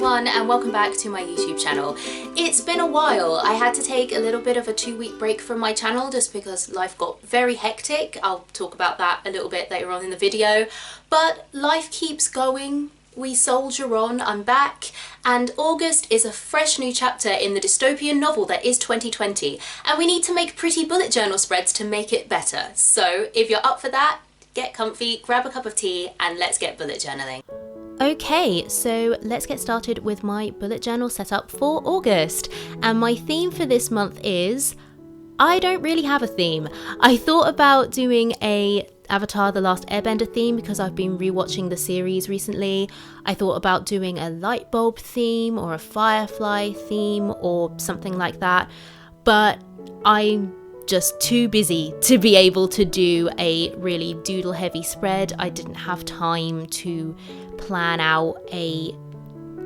everyone, and welcome back to my YouTube channel. It's been a while. I had to take a little bit of a 2-week break from my channel just because life got very hectic. I'll talk about that a little bit later on in the video, but life keeps going. We soldier on. I'm back, and August is a fresh new chapter in the dystopian novel that is 2020, and we need to make pretty bullet journal spreads to make it better. So if you're up for that, get comfy, grab a cup of tea, and let's get bullet journaling. Okay, so let's get started with my bullet journal setup for August. And my theme for this month is, I don't really have a theme. I thought about doing a Avatar The Last Airbender theme because I've been rewatching the series recently. I thought about doing a light bulb theme or a firefly theme or something like that. But I'm just too busy to be able to do a really doodle heavy spread. I didn't have time to plan out a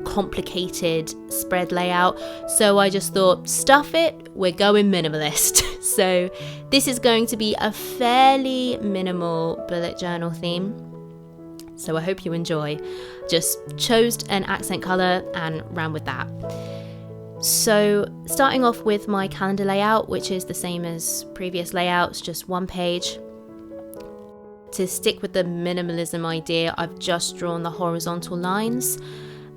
complicated spread layout, so I just thought, stuff it, we're going minimalist. So this is going to be a fairly minimal bullet journal theme, so I hope you enjoy. Just chose an accent colour and ran with that. So starting off with my calendar layout, which is the same as previous layouts, just one page. To stick with the minimalism idea, I've just drawn the horizontal lines,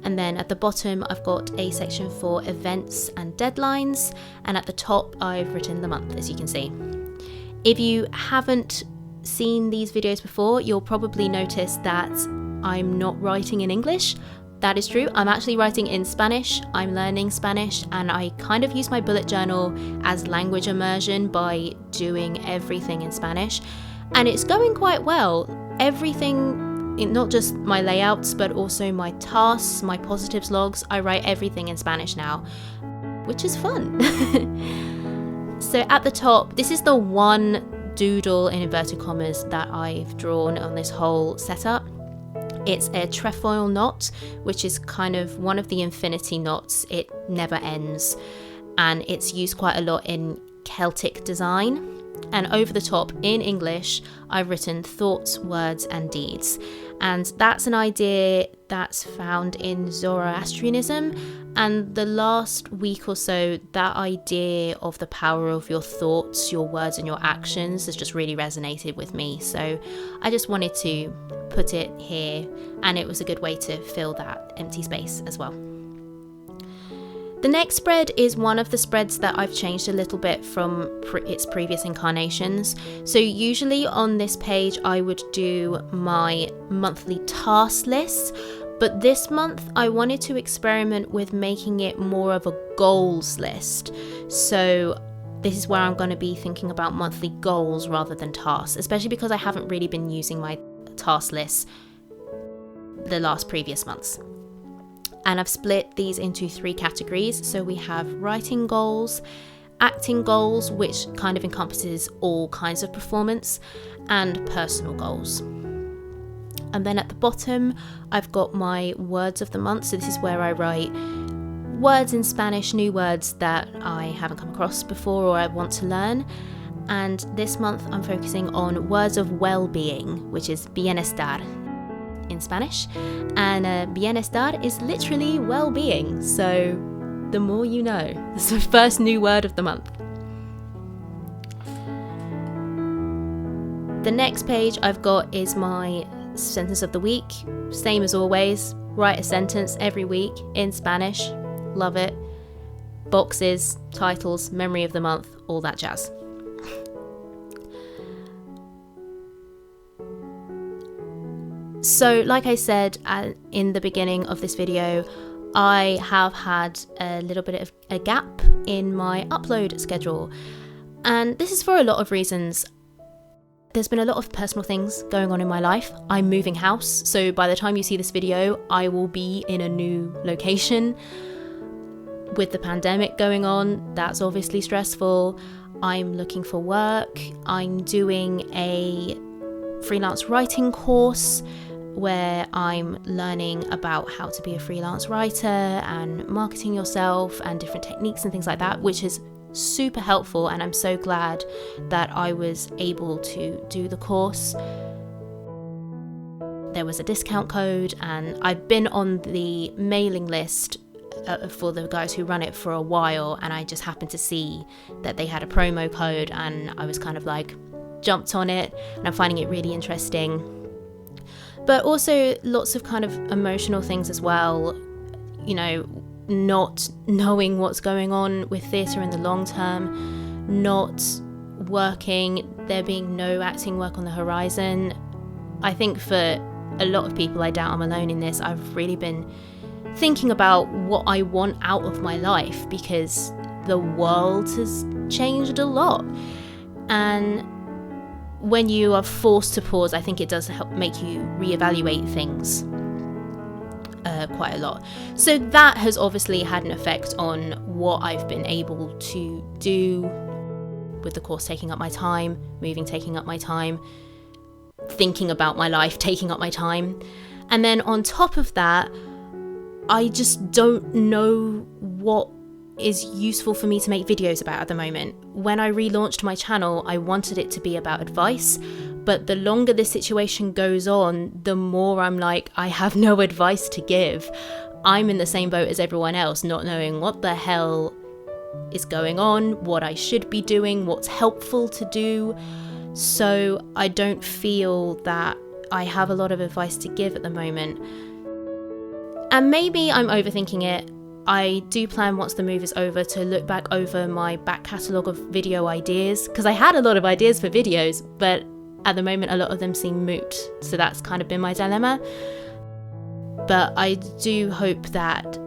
and then at the bottom I've got a section for events and deadlines, and at the top I've written the month, as you can see. If you haven't seen these videos before, you'll probably notice that I'm not writing in English. That is true, I'm actually writing in Spanish. I'm learning Spanish, and I kind of use my bullet journal as language immersion by doing everything in Spanish. And it's going quite well. Everything, not just my layouts, but also my tasks, my positives logs, I write everything in Spanish now, which is fun. So at the top, this is the one doodle in inverted commas that I've drawn on this whole setup. It's a trefoil knot, which is kind of one of the infinity knots. It never ends, and it's used quite a lot in Celtic design. And over the top, in English, I've written thoughts, words, and deeds. And that's an idea that's found in Zoroastrianism. And the last week or so, that idea of the power of your thoughts, your words, and your actions has just really resonated with me. So I just wanted to put it here, and it was a good way to fill that empty space as well. The next spread is one of the spreads that I've changed a little bit from its previous incarnations. So usually on this page I would do my monthly task list, but this month I wanted to experiment with making it more of a goals list. So this is where I'm going to be thinking about monthly goals rather than tasks, especially because I haven't really been using my task list the previous months. And I've split these into 3 categories. So we have writing goals, acting goals, which kind of encompasses all kinds of performance, and personal goals. And then at the bottom, I've got my words of the month. So this is where I write words in Spanish, new words that I haven't come across before or I want to learn. And this month I'm focusing on words of well-being, which is bienestar in Spanish, and bienestar is literally well-being, so the more you know. That's the first new word of the month. The next page I've got is my sentence of the week. Same as always, write a sentence every week in Spanish. Love it. Boxes, titles, memory of the month, all that jazz. So like I said in the beginning of this video, I have had a little bit of a gap in my upload schedule, and this is for a lot of reasons. There's been a lot of personal things going on in my life. I'm moving house, so by the time you see this video, I will be in a new location. With the pandemic going on, that's obviously stressful. I'm looking for work. I'm doing a freelance writing course where I'm learning about how to be a freelance writer and marketing yourself and different techniques and things like that, which is super helpful, and I'm so glad that I was able to do the course. there was a discount code, and I've been on the mailing list for the guys who run it for a while, and I just happened to see that they had a promo code, and I was kind of like jumped on it, and I'm finding it really interesting. But also lots of kind of emotional things as well, you know, not knowing what's going on with theatre in the long term, not working, there being no acting work on the horizon. I think for a lot of people, I doubt I'm alone in this, I've really been thinking about what I want out of my life, because the world has changed a lot. And when you are forced to pause, I think it does help make you reevaluate things quite a lot. So that has obviously had an effect on what I've been able to do with the course taking up my time, moving taking up my time, thinking about my life taking up my time. And then on top of that, I just don't know what is useful for me to make videos about at the moment. When I relaunched my channel, I wanted it to be about advice, but the longer this situation goes on, the more I'm like, I have no advice to give. I'm in the same boat as everyone else, not knowing what the hell is going on, what I should be doing, what's helpful to do. So I don't feel that I have a lot of advice to give at the moment. And maybe I'm overthinking it. I do plan, once the move is over, to look back over my back catalogue of video ideas, because I had a lot of ideas for videos, but at the moment a lot of them seem moot. So that's kind of been my dilemma. But I do hope that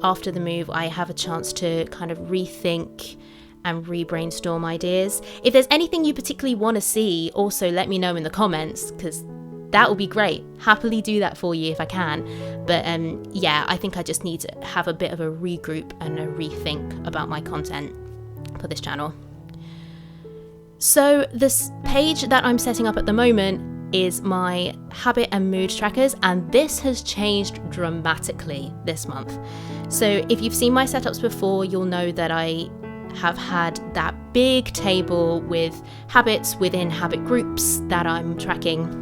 after the move I have a chance to kind of rethink and re-brainstorm ideas. If there's anything you particularly want to see, also let me know in the comments, because that will be great. Happily do that for you if I can. But yeah, I think I just need to have a bit of a regroup and a rethink about my content for this channel. So this page that I'm setting up at the moment is my habit and mood trackers, and this has changed dramatically this month. So if you've seen my setups before, you'll know that I have had that big table with habits within habit groups that I'm tracking.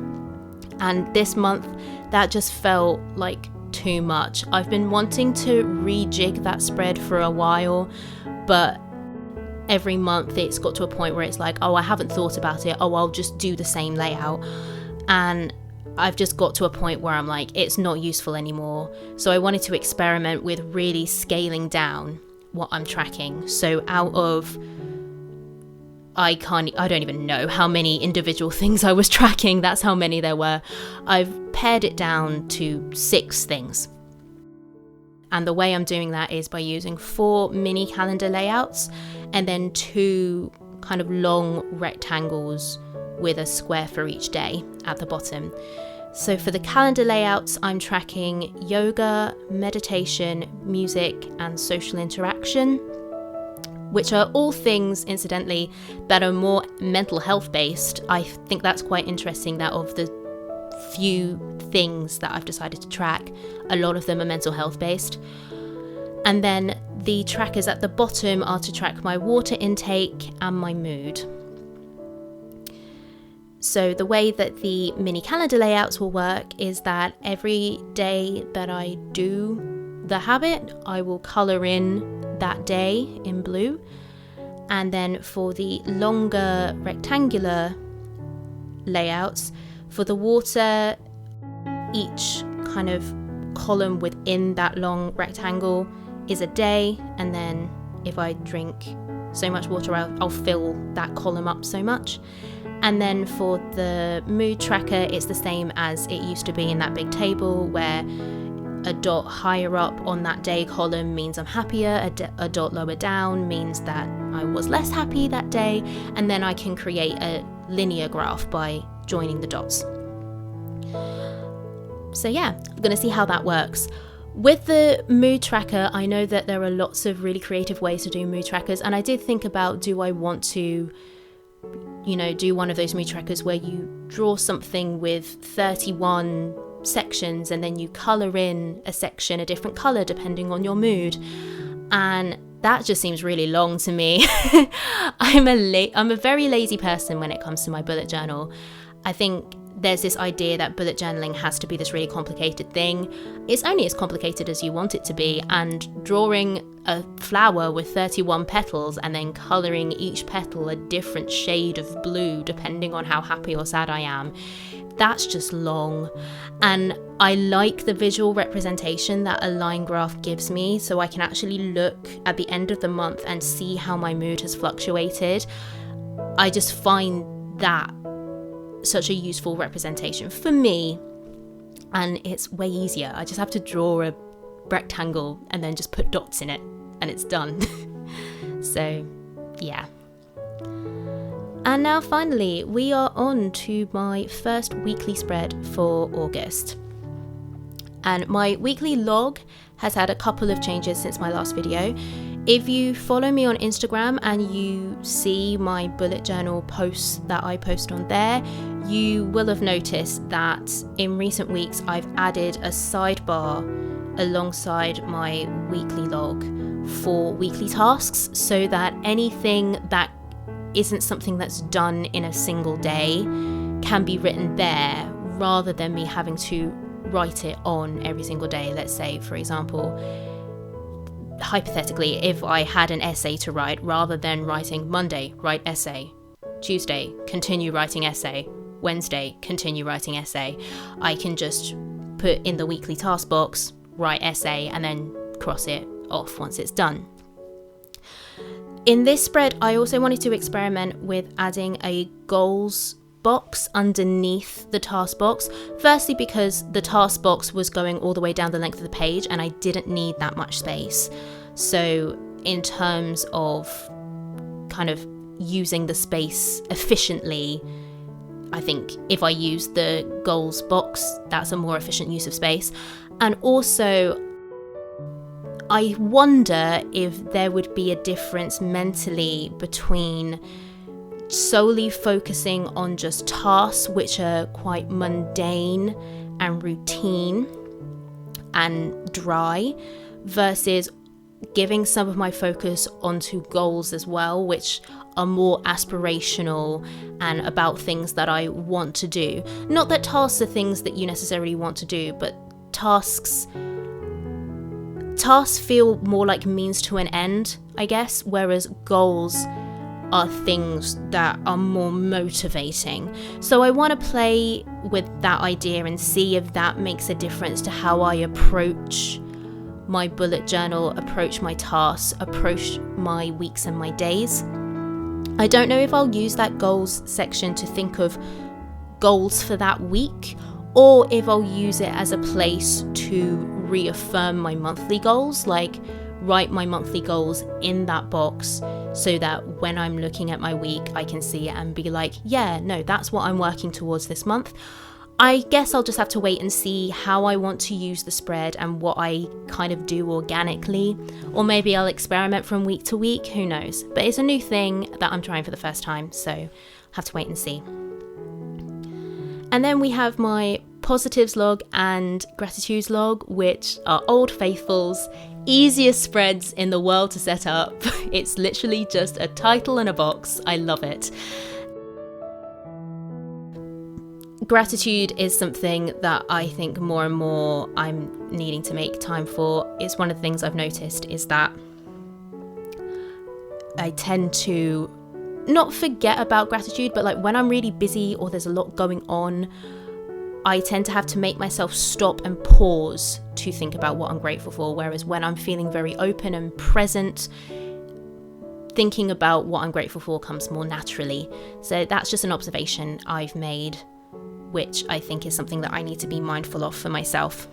And this month, that just felt like too much. I've been wanting to rejig that spread for a while, but every month it's got to a point where it's like, oh, I haven't thought about it. Oh, I'll just do the same layout. And I've just got to a point where I'm like, it's not useful anymore. So I wanted to experiment with really scaling down what I'm tracking. So out of, I don't even know how many individual things I was tracking. That's how many there were. I've pared it down to 6 things. And the way I'm doing that is by using 4 mini calendar layouts and then 2 kind of long rectangles with a square for each day at the bottom. So for the calendar layouts, I'm tracking yoga, meditation, music, and social interaction, which are all things, incidentally, that are more mental health based. I think that's quite interesting that of the few things that I've decided to track, a lot of them are mental health based. And then the trackers at the bottom are to track my water intake and my mood. So the way that the mini calendar layouts will work is that every day that I do the habit, I will colour in that day in blue. And then for the longer rectangular layouts, for the water, each kind of column within that long rectangle is a day, and then if I drink so much water, I'll fill that column up so much. And then for the mood tracker, it's the same as it used to be in that big table, where a dot higher up on that day column means I'm happier, a dot lower down means that I was less happy that day, and then I can create a linear graph by joining the dots. So yeah, I'm going to see how that works. With the mood tracker, I know that there are lots of really creative ways to do mood trackers, and I did think about, do I want to, do one of those mood trackers where you draw something with 31 sections and then you colour in a section a different colour depending on your mood, and that just seems really long to me. I'm a very lazy person when it comes to my bullet journal. I think there's this idea that bullet journaling has to be this really complicated thing. It's only as complicated as you want it to be, and drawing a flower with 31 petals and then colouring each petal a different shade of blue depending on how happy or sad I am, that's just long. And I like the visual representation that a line graph gives me, so I can actually look at the end of the month and see how my mood has fluctuated. I just find that such a useful representation for me, and it's way easier. I just have to draw a rectangle and then just put dots in it and it's done. So yeah. And now finally we are on to my first weekly spread for August. And my weekly log has had a couple of changes since my last video. If you follow me on Instagram and you see my bullet journal posts that I post on there, you will have noticed that in recent weeks I've added a sidebar alongside my weekly log for weekly tasks, so that anything that isn't something that's done in a single day can be written there, rather than me having to write it on every single day. Let's say, for example, hypothetically, if I had an essay to write, rather than writing Monday, write essay, Tuesday, continue writing essay, Wednesday, continue writing essay, I can just put in the weekly task box, write essay, and then cross it off once it's done. In this spread, I also wanted to experiment with adding a goals box underneath the task box. Firstly, because the task box was going all the way down the length of the page and I didn't need that much space. So in terms of kind of using the space efficiently, I think if I use the goals box, that's a more efficient use of space. And also, I wonder if there would be a difference mentally between solely focusing on just tasks which are quite mundane and routine and dry, versus giving some of my focus onto goals as well, which are more aspirational and about things that I want to do. Not that tasks are things that you necessarily want to do, but tasks feel more like means to an end, I guess, whereas goals are things that are more motivating. So I want to play with that idea and see if that makes a difference to how I approach my bullet journal, approach my tasks, approach my weeks and my days. I don't know if I'll use that goals section to think of goals for that week, or if I'll use it as a place to reaffirm my monthly goals, like write my monthly goals in that box so that when I'm looking at my week, I can see it and be like, yeah, no, that's what I'm working towards this month. I guess I'll just have to wait and see how I want to use the spread and what I kind of do organically, or maybe I'll experiment from week to week, who knows. But it's a new thing that I'm trying for the first time, so I'll have to wait and see. And then we have my positives log and gratitudes log, which are old faithfuls, easiest spreads in the world to set up. It's literally just a title and a box. I love it. Gratitude is something that I think more and more I'm needing to make time for. It's one of the things I've noticed is that I tend to not forget about gratitude, but like when I'm really busy or there's a lot going on, I tend to have to make myself stop and pause to think about what I'm grateful for. Whereas when I'm feeling very open and present, thinking about what I'm grateful for comes more naturally. So that's just an observation I've made, which I think is something that I need to be mindful of for myself.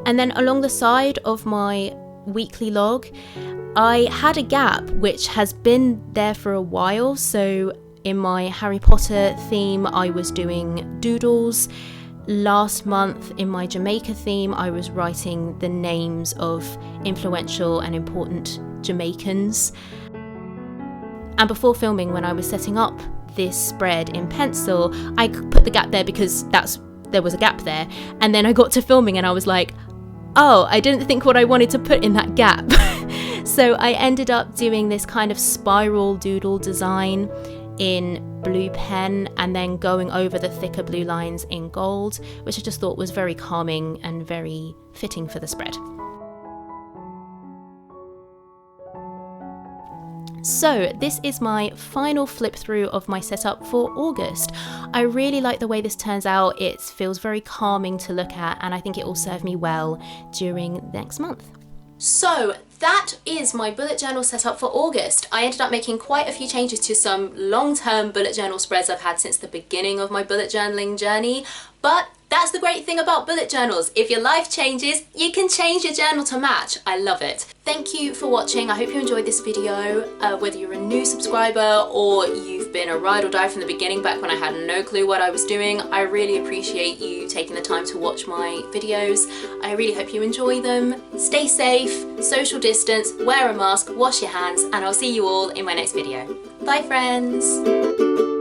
And then along the side of my weekly log, I had a gap which has been there for a while. So in my Harry Potter theme, I was doing doodles. Last month in my Jamaica theme, I was writing the names of influential and important Jamaicans. And before filming, when I was setting up this spread in pencil, I put the gap there because there was a gap there. And then I got to filming and I was like, oh, I didn't think what I wanted to put in that gap. So I ended up doing this kind of spiral doodle design in blue pen and then going over the thicker blue lines in gold, which I just thought was very calming and very fitting for the spread. So this is my final flip through of my setup for August. I really like the way this turns out. It feels very calming to look at, and I think it will serve me well during next month. So that is my bullet journal setup for August. I ended up making quite a few changes to some long-term bullet journal spreads I've had since the beginning of my bullet journaling journey, but that's the great thing about bullet journals. If your life changes, you can change your journal to match. I love it. Thank you for watching. I hope you enjoyed this video. Whether you're a new subscriber or you've been a ride or die from the beginning, back when I had no clue what I was doing, I really appreciate you taking the time to watch my videos. I really hope you enjoy them. Stay safe, social distance, wear a mask, wash your hands, and I'll see you all in my next video. Bye friends.